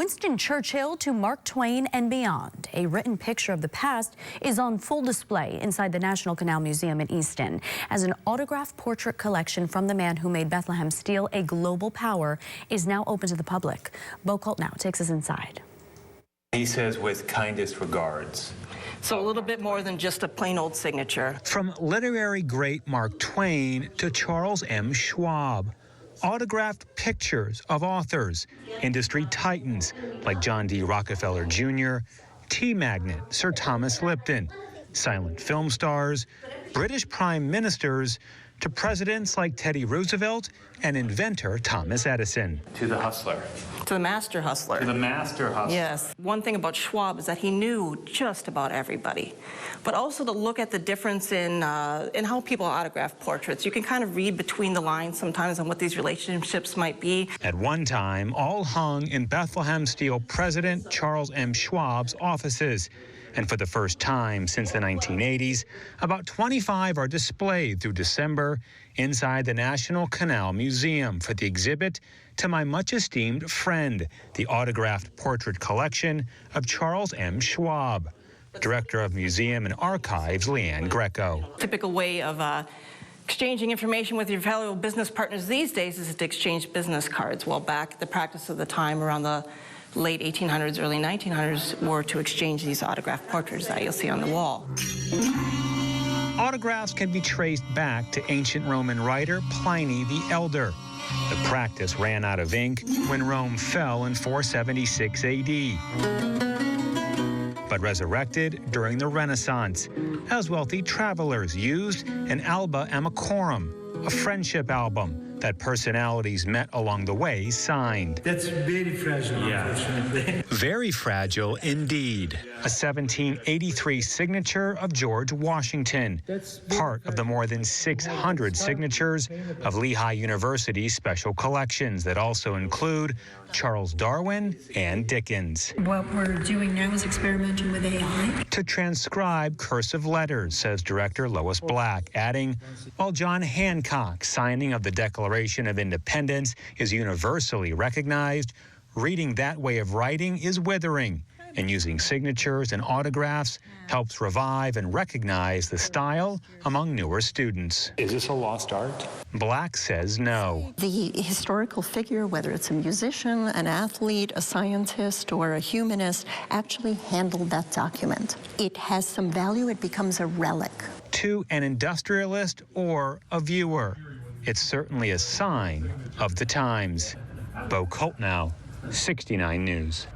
Winston Churchill to Mark Twain and beyond. A written picture of the past is on full display inside the National Canal Museum in Easton as an autographed portrait collection from the man who made Bethlehem Steel a global power is now open to the public. Bo Colt now takes us inside. He says, with kindest regards. So a little bit more than just a plain old signature. From literary great Mark Twain to Charles M. Schwab. Autographed pictures of authors, industry titans like John D. Rockefeller Jr., tea magnate Sir Thomas Lipton, silent film stars, British prime ministers, to presidents like Teddy Roosevelt and inventor Thomas Edison. To the hustler. To the master hustler. To the master hustler. Yes. One thing about Schwab is that he knew just about everybody. But also to look at the difference in how people autograph portraits. You can kind of read between the lines sometimes on what these relationships might be. At one time, all hung in Bethlehem Steel President Charles M. Schwab's offices. And for the first time since the 1980s, about 25 are displayed through December inside the National Canal Museum for the exhibit To My Much Esteemed Friend, the autographed portrait collection of Charles M. Schwab. Director of Museum and Archives, Leanne Greco. Typical way of exchanging information with your fellow business partners these days is to exchange business cards. Well, back the practice of the time around the late 1800s, early 1900s were to exchange these autographed portraits that you'll see on the wall. Autographs can be traced back to ancient Roman writer Pliny the Elder. The practice ran out of ink when Rome fell in 476 AD, but resurrected during the Renaissance as wealthy travelers used an alba amicorum, a friendship album that personalities met along the way signed. That's very fragile, unfortunately. Very fragile indeed. A 1783 signature of George Washington, part of the more than 600 signatures of Lehigh University's special collections that also include Charles Darwin and Dickens. What we're doing now is experimenting with AI. To transcribe cursive letters, says director Lois Black, adding, while John Hancock's signing of the Declaration of Independence is universally recognized, reading that way of writing is withering, and using signatures and autographs helps revive and recognize the style among newer students. Is this a lost art? Black says no. The historical figure, whether it's a musician, an athlete, a scientist, or a humanist, actually handled that document. It has some value. It becomes a relic. To an industrialist or a viewer, it's certainly a sign of the times. Bo Colt now, 69 News.